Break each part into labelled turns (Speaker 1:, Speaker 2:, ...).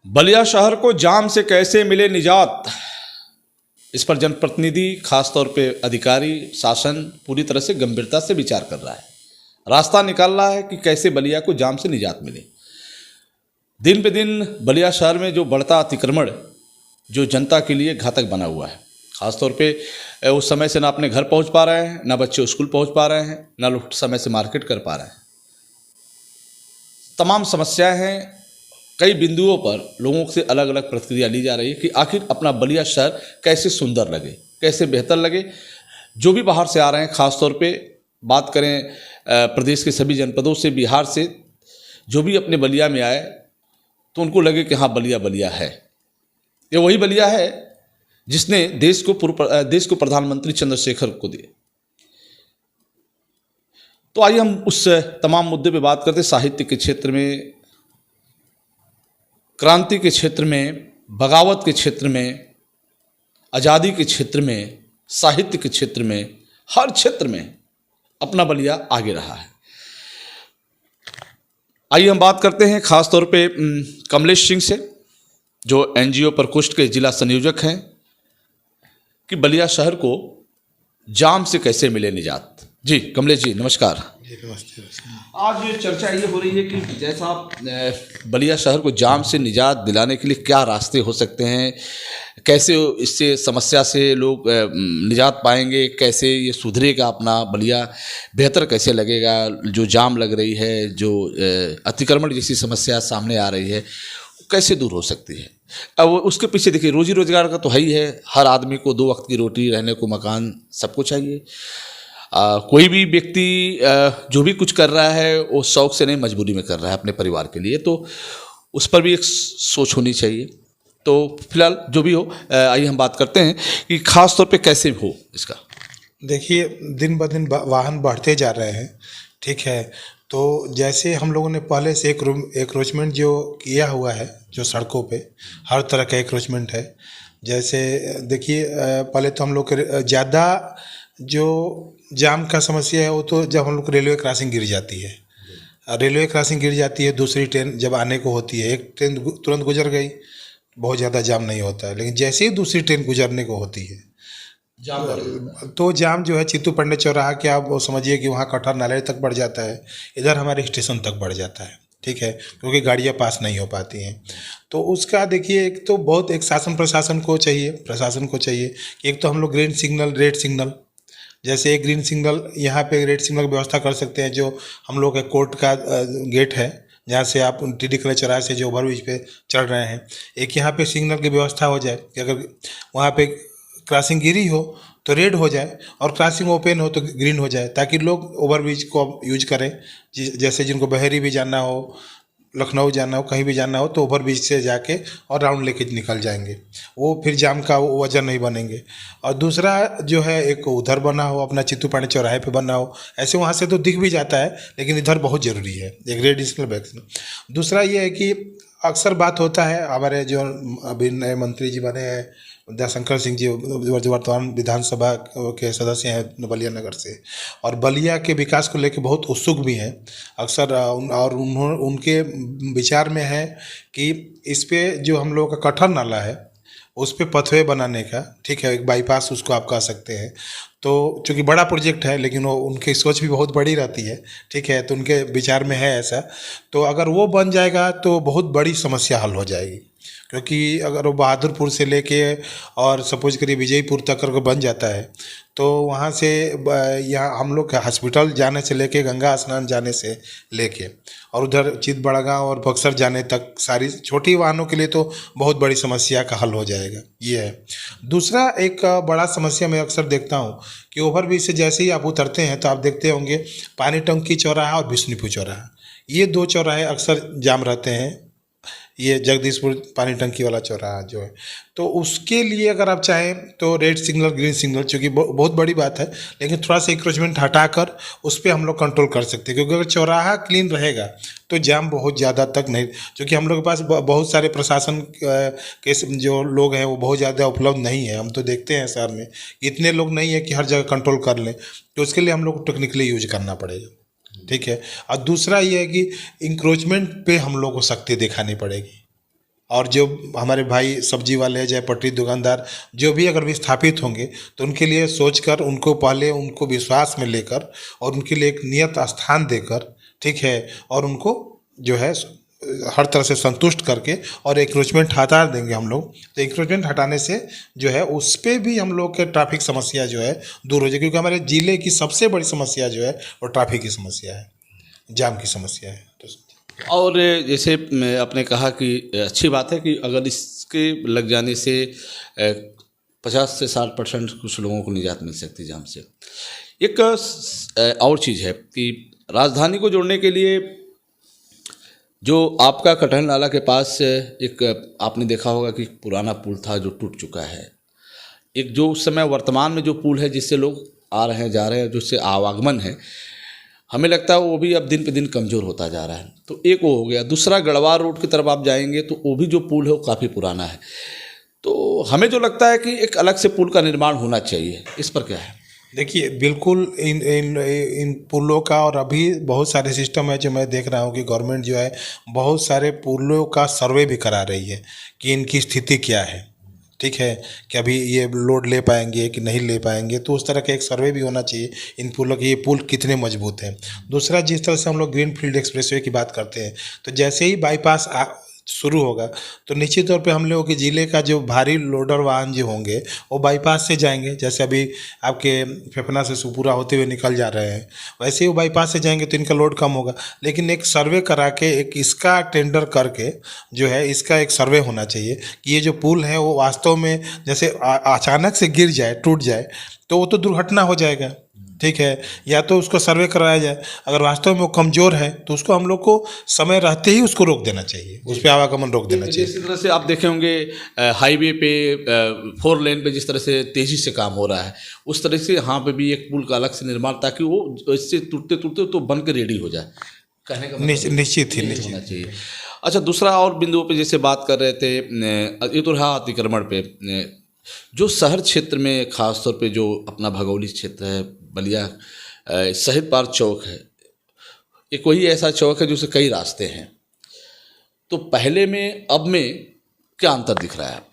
Speaker 1: बलिया शहर को जाम से कैसे मिले निजात। इस पर जनप्रतिनिधि, खासतौर पे अधिकारी, शासन पूरी तरह से गंभीरता से विचार कर रहा है, रास्ता निकाल रहा है कि कैसे बलिया को जाम से निजात मिले। दिन पे दिन बलिया शहर में जो बढ़ता अतिक्रमण जो जनता के लिए घातक बना हुआ है, खासतौर पे उस समय से ना अपने घर पहुंच पा रहे हैं, ना बच्चे स्कूल पहुंच पा रहे हैं, ना लोग समय से मार्केट कर पा रहे हैं। तमाम समस्याएं हैं। कई बिंदुओं पर लोगों से अलग अलग प्रतिक्रिया ली जा रही है कि आखिर अपना बलिया शहर कैसे सुंदर लगे, कैसे बेहतर लगे। जो भी बाहर से आ रहे हैं, ख़ासतौर पे बात करें प्रदेश के सभी जनपदों से, बिहार से जो भी अपने बलिया में आए तो उनको लगे कि हाँ, बलिया बलिया है। ये वही बलिया है जिसने देश को प्रधानमंत्री चंद्रशेखर को दिए। तो आइए हम उस तमाम मुद्दे पे बात करते। साहित्य के क्षेत्र में, क्रांति के क्षेत्र में, बगावत के क्षेत्र में, आज़ादी के क्षेत्र में, साहित्य के क्षेत्र में, हर क्षेत्र में अपना बलिया आगे रहा है। आइए हम बात करते हैं खास तौर पे कमलेश सिंह से, जो एनजीओ प्रकोष्ठ के जिला संयोजक हैं, कि बलिया शहर को जाम से कैसे मिले निजात। जी कमलेश जी, नमस्कार।
Speaker 2: जी नमस्ते।
Speaker 1: आज चर्चा ये हो रही है कि जैसा बलिया शहर को जाम से निजात दिलाने के लिए क्या रास्ते हो सकते हैं, कैसे इससे समस्या से लोग निजात पाएंगे, कैसे ये सुधरेगा अपना बलिया, बेहतर कैसे लगेगा। जो जाम लग रही है, जो अतिक्रमण जैसी समस्या सामने आ रही है, कैसे दूर हो सकती है। अब उसके पीछे देखिए, रोजी रोजगार का तो है ही है। हर आदमी को 2 वक्त की रोटी, रहने को मकान, सबको चाहिए। कोई भी व्यक्ति जो भी कुछ कर रहा है वो शौक से नहीं, मजबूरी में कर रहा है अपने परिवार के लिए, तो उस पर भी एक सोच होनी चाहिए। तो फिलहाल जो भी हो, आइए हम बात करते हैं कि खास तौर पे कैसे हो इसका।
Speaker 2: देखिए, दिन ब दिन वाहन बढ़ते जा रहे हैं, ठीक है। तो जैसे हम लोगों ने पहले से एंक्रोचमेंट जो किया हुआ है, जो सड़कों पे हर तरह का एंक्रोचमेंट है। जैसे देखिए, पहले तो हम लोग ज़्यादा जो जाम का समस्या है वो तो जब हम लोग रेलवे क्रॉसिंग गिर जाती है। रेलवे क्रॉसिंग गिर जाती है, दूसरी ट्रेन जब आने को होती है, एक ट्रेन तुरंत गुजर गई, बहुत ज़्यादा जाम नहीं होता है। लेकिन जैसे ही दूसरी ट्रेन गुजरने को होती है तो जाम जो है चित्तू पंडित चौराहा के, आप वो समझिए कि वहाँ कटहर नाले तक बढ़ जाता है, इधर हमारे स्टेशन तक बढ़ जाता है, ठीक है, क्योंकि गाड़ियाँ पास नहीं हो पाती हैं। तो उसका देखिए, एक तो बहुत एक प्रशासन को चाहिए कि एक तो हम लोग ग्रीन सिग्नल, रेड सिग्नल, जैसे एक ग्रीन सिग्नल यहाँ पे रेड सिग्नल की व्यवस्था कर सकते हैं। जो हम लोग के कोर्ट का गेट है, जहाँ से आप टीडी कॉलेज चौराहे से जो ओवरब्रिज पे चढ़ रहे हैं, एक यहाँ पे सिग्नल की व्यवस्था हो जाए कि अगर वहाँ पे क्रॉसिंग गिरी हो तो रेड हो जाए और क्रॉसिंग ओपन हो तो ग्रीन हो जाए, ताकि लोग ओवरब्रिज को यूज करें। जैसे जिनको बहेरी भी जाना हो, लखनऊ जाना हो, कहीं भी जाना हो, तो ओवरब्रिज से जाके और राउंड लेके निकल जाएंगे, वो फिर जाम का वजह नहीं बनेंगे। और दूसरा जो है, एक उधर बना हो, अपना चित्तू पांडे चौराहे पे बना हो, ऐसे वहाँ से तो दिख भी जाता है, लेकिन इधर बहुत ज़रूरी है एक रेड सिग्नल बैक। दूसरा ये है कि अक्सर बात होता है, हमारे जो अभी नए मंत्री जी बने हैं, दयाशंकर सिंह जी, जो वर्तमान विधानसभा के सदस्य हैं बलिया नगर से, और बलिया के विकास को लेकर बहुत उत्सुक भी हैं अक्सर। और उनके विचार में है कि इस पे जो हम लोगों का कटहर नाला है, उस पे पथवे बनाने का, ठीक है, एक बाईपास उसको आप कह सकते हैं। तो चूँकि बड़ा प्रोजेक्ट है, लेकिन वो उनकी सोच भी बहुत बड़ी रहती है, ठीक है, तो उनके विचार में है ऐसा। तो अगर वो बन जाएगा तो बहुत बड़ी समस्या हल हो जाएगी, क्योंकि अगर वो बहादुरपुर से लेके और सपोज करिए विजयपुर तक अगर बन जाता है, तो वहाँ से यहाँ हम लोग हॉस्पिटल जाने से लेके, गंगा स्नान जाने से लेके, और उधर चितबड़गांव और बक्सर जाने तक सारी छोटी वाहनों के लिए तो बहुत बड़ी समस्या का हल हो जाएगा। ये है। दूसरा एक बड़ा समस्या मैं अक्सर देखता हूँ कि ओवरब्रिज से जैसे ही आप उतरते हैं तो आप देखते होंगे पानी टंकी चौराहा और विष्णुपुर चौराहा, ये 2 चौराहे अक्सर जाम रहते हैं। ये जगदीशपुर पानी टंकी वाला चौराहा जो है, तो उसके लिए अगर आप चाहें तो रेड सिग्नल, ग्रीन सिग्नल, चूँकि बहुत बड़ी बात है, लेकिन थोड़ा सा इंक्रोचमेंट हटाकर उस पर हम लोग कंट्रोल कर सकते हैं। क्योंकि अगर चौराहा क्लीन रहेगा तो जाम बहुत ज़्यादा तक नहीं, क्योंकि हम लोग के पास बहुत सारे प्रशासन के जो लोग हैं वो बहुत ज़्यादा उपलब्ध नहीं है। हम तो देखते हैं शहर में इतने लोग नहीं है कि हर जगह कंट्रोल कर लें, तो उसके लिए हम लोग को टेक्निकली यूज करना पड़ेगा। ठीक है। और दूसरा ये है कि इंक्रोचमेंट पे हम लोग को सख्ती दिखानी पड़ेगी। और जो हमारे भाई सब्जी वाले हैं, चाहे पटरी दुकानदार, जो भी अगर विस्थापित होंगे तो उनके लिए सोचकर, उनको पहले उनको विश्वास में लेकर और उनके लिए एक नियत स्थान देकर, ठीक है, और उनको जो है हर तरह से संतुष्ट करके और एंक्रोचमेंट हटा देंगे हम लोग। तो एंक्रोचमेंट हटाने से जो है उस पर भी हम लोग के ट्रैफिक समस्या जो है दूर हो जाएगी, क्योंकि हमारे ज़िले की सबसे बड़ी समस्या जो है वो ट्रैफिक की समस्या है, जाम की समस्या है। तो
Speaker 1: और जैसे आपने कहा कि अच्छी बात है कि अगर इसके लग जाने से 50 से 60% कुछ लोगों को निजात मिल सकती है जाम से। एक और चीज़ है कि राजधानी को जोड़ने के लिए जो आपका कटहल नाला के पास एक आपने देखा होगा कि पुराना पुल था जो टूट चुका है। एक जो उस समय वर्तमान में जो पुल है जिससे लोग आ रहे हैं जा रहे हैं, जिससे आवागमन है, हमें लगता है वो भी अब दिन पे दिन कमज़ोर होता जा रहा है। तो एक वो हो गया। दूसरा, गढ़वाल रोड की तरफ आप जाएंगे तो वो भी जो पुल है वो काफ़ी पुराना है। तो हमें जो लगता है कि एक अलग से पुल का निर्माण होना चाहिए, इस पर क्या है?
Speaker 2: देखिए, बिल्कुल इन पुलों का, और अभी बहुत सारे सिस्टम है जो मैं देख रहा हूँ कि गवर्नमेंट जो है बहुत सारे पुलों का सर्वे भी करा रही है कि इनकी स्थिति क्या है, ठीक है, कि अभी ये लोड ले पाएंगे कि नहीं ले पाएंगे। तो उस तरह का एक सर्वे भी होना चाहिए इन पुलों की, ये पुल कितने मजबूत हैं। दूसरा, जिस तरह से हम लोग ग्रीन फील्ड एक्सप्रेसवे की बात करते हैं, तो जैसे ही बाईपास शुरू होगा तो निश्चित तौर पे हम लोगों के ज़िले का जो भारी लोडर वाहन जो होंगे वो बाईपास से जाएंगे। जैसे अभी आपके फेफना से सुपुरा होते हुए निकल जा रहे हैं, वैसे ही वो बाईपास से जाएंगे तो इनका लोड कम होगा। लेकिन एक सर्वे करा के, एक इसका टेंडर करके जो है इसका एक सर्वे होना चाहिए कि ये जो पुल है वो वास्तव में जैसे अचानक से गिर जाए, टूट जाए, तो वो तो दुर्घटना हो जाएगा, ठीक है। या तो उसको सर्वे कराया जाए, अगर वास्तव में वो कमज़ोर है तो उसको हम लोग को समय रहते ही उसको रोक देना चाहिए, उस पर आवागमन रोक देना चाहिए।
Speaker 1: इसी तरह से आप देखे होंगे हाईवे पे 4 लेन पे जिस तरह से तेज़ी से काम हो रहा है, उस तरह से यहाँ पे भी एक पुल का अलग से निर्माण, ताकि वो इससे टूटते टूटते तो बन के रेडी हो जाए, कहने का
Speaker 2: निश्चित ही
Speaker 1: होना चाहिए। अच्छा, दूसरा और बिंदुओं पे जैसे बात कर रहे थे, ये तो रहा अतिक्रमण पे। जो शहर क्षेत्र में ख़ास तौर पे जो अपना भगोली क्षेत्र है, बलिया शहीद पार्क चौक है, एक वही ऐसा चौक है जिससे कई रास्ते हैं। तो पहले में अब में क्या अंतर दिख रहा है?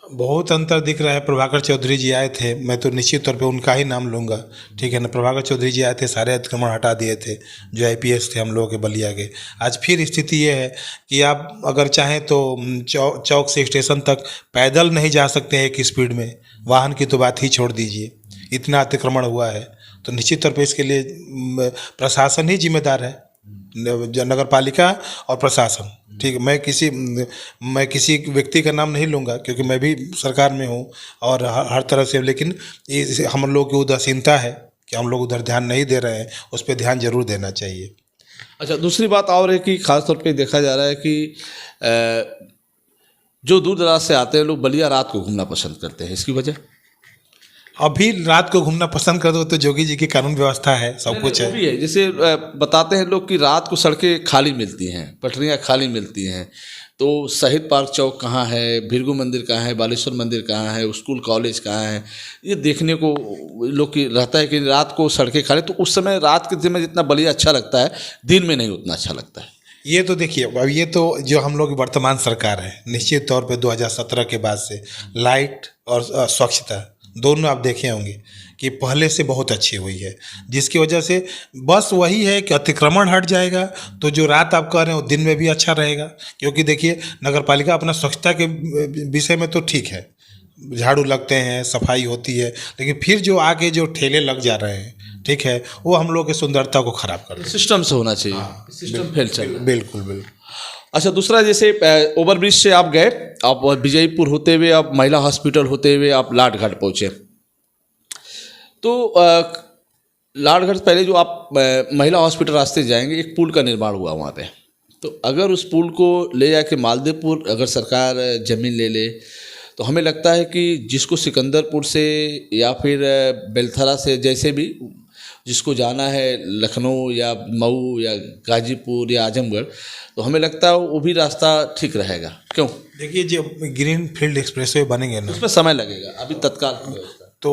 Speaker 2: बहुत अंतर दिख रहा है। प्रभाकर चौधरी जी आए थे, मैं तो निश्चित तौर पे उनका ही नाम लूँगा, ठीक है ना। प्रभाकर चौधरी जी आए थे, सारे अतिक्रमण हटा दिए थे जो IPS थे हम लोगों के बलिया के। आज फिर स्थिति ये है कि आप अगर चाहें तो चौक से स्टेशन तक पैदल नहीं जा सकते हैं एक स्पीड में, वाहन की तो बात ही छोड़ दीजिए, इतना अतिक्रमण हुआ है। तो निश्चित तौर पे इसके लिए प्रशासन ही जिम्मेदार है, नगर पालिका और प्रशासन, ठीक है। मैं किसी व्यक्ति का नाम नहीं लूँगा क्योंकि मैं भी सरकार में हूँ और हर तरह से, लेकिन हम लोग की उदासीनता है कि हम लोग उधर ध्यान नहीं दे रहे हैं, उस पर ध्यान जरूर देना चाहिए।
Speaker 1: अच्छा, दूसरी बात और है कि ख़ास तौर पे देखा जा रहा है कि जो दूर दराज से आते हैं लोग बलिया रात को घूमना पसंद करते हैं, इसकी वजह?
Speaker 2: अभी रात को घूमना पसंद कर दो तो जोगी जी की कानून व्यवस्था है, सब कुछ है।
Speaker 1: भी है, जैसे बताते हैं लोग कि रात को सड़कें खाली मिलती हैं, पटरियाँ खाली मिलती हैं। तो शहीद पार्क चौक कहाँ है, भृगु मंदिर कहाँ है, बालेश्वर मंदिर कहाँ है, स्कूल कॉलेज कहाँ है, ये देखने को लोग की रहता है कि रात को सड़कें खाली। तो उस समय रात के दिन में जितना बलिया अच्छा लगता है, दिन में नहीं उतना अच्छा लगता है।
Speaker 2: ये तो देखिए, अब ये तो जो हम लोग की वर्तमान सरकार है, निश्चित तौर पे 2017 के बाद से लाइट और स्वच्छता दोनों आप देखे होंगे कि पहले से बहुत अच्छी हुई है, जिसकी वजह से बस वही है कि अतिक्रमण हट जाएगा तो जो रात आप कह रहे हैं वो दिन में भी अच्छा रहेगा। क्योंकि देखिए, नगर पालिका अपना स्वच्छता के विषय में तो ठीक है, झाड़ू लगते हैं, सफाई होती है, लेकिन फिर जो आगे जो ठेले लग जा रहे हैं, ठीक है, वो हम लोग की सुंदरता को खराब कर रहे हैं।
Speaker 1: सिस्टम से होना चाहिए, सिस्टम फेल चल रहा है।
Speaker 2: बिल्कुल बिल्कुल।
Speaker 1: अच्छा, दूसरा जैसे ओवरब्रिज से आप गए, आप विजयपुर होते हुए, आप महिला हॉस्पिटल होते हुए आप लाट घाट पहुँचे। तो लाट घाट पहले जो आप महिला हॉस्पिटल रास्ते जाएंगे, एक पुल का निर्माण हुआ वहाँ पे। तो अगर उस पुल को ले जाके मालदेवपुर अगर सरकार ज़मीन ले ले, तो हमें लगता है कि जिसको सिकंदरपुर से या फिर बेलथरा से, जैसे भी जिसको जाना है लखनऊ या मऊ या गाजीपुर या आजमगढ़, तो हमें लगता है वो भी रास्ता ठीक रहेगा। क्यों?
Speaker 2: देखिए, जो ग्रीन फील्ड एक्सप्रेसवे बनेंगे ना,
Speaker 1: उसमें समय लगेगा, अभी तत्काल
Speaker 2: तो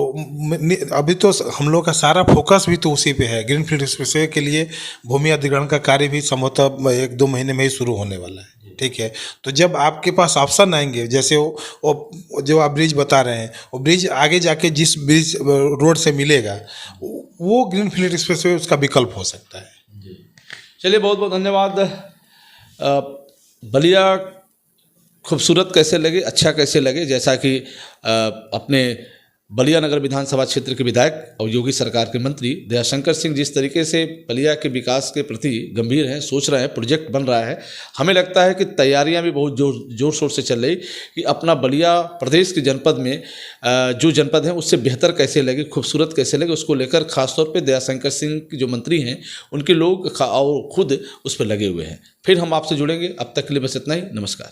Speaker 2: अभी तो हम लोग का सारा फोकस भी तो उसी पे है। ग्रीन फील्ड एक्सप्रेसवे के लिए भूमि अधिग्रहण का कार्य भी संभवतः 1-2 महीने में ही शुरू होने वाला है, ठीक है। तो जब आपके पास ऑप्शन आएंगे, जैसे वो जो आप ब्रिज बता रहे हैं, वो ब्रिज आगे जाके जिस ब्रिज रोड से मिलेगा वो ग्रीनफील्ड एक्सप्रेसवे उसका विकल्प हो सकता है।
Speaker 1: चलिए, बहुत बहुत धन्यवाद। बलिया खूबसूरत कैसे लगे, अच्छा कैसे लगे, जैसा कि अपने बलिया नगर विधानसभा क्षेत्र के विधायक और योगी सरकार के मंत्री दयाशंकर सिंह जिस तरीके से बलिया के विकास के प्रति गंभीर हैं, सोच रहे हैं, प्रोजेक्ट बन रहा है, हमें लगता है कि तैयारियां भी बहुत जोर शोर से चल रही कि अपना बलिया प्रदेश के जनपद में जो जनपद है उससे बेहतर कैसे लगे, खूबसूरत कैसे लगे, उसको लेकर खासतौर पर दयाशंकर सिंह जो मंत्री हैं उनके लोग और खुद उस पर लगे हुए हैं। फिर हम आपसे जुड़ेंगे, अब तक के लिए बस इतना ही। नमस्कार।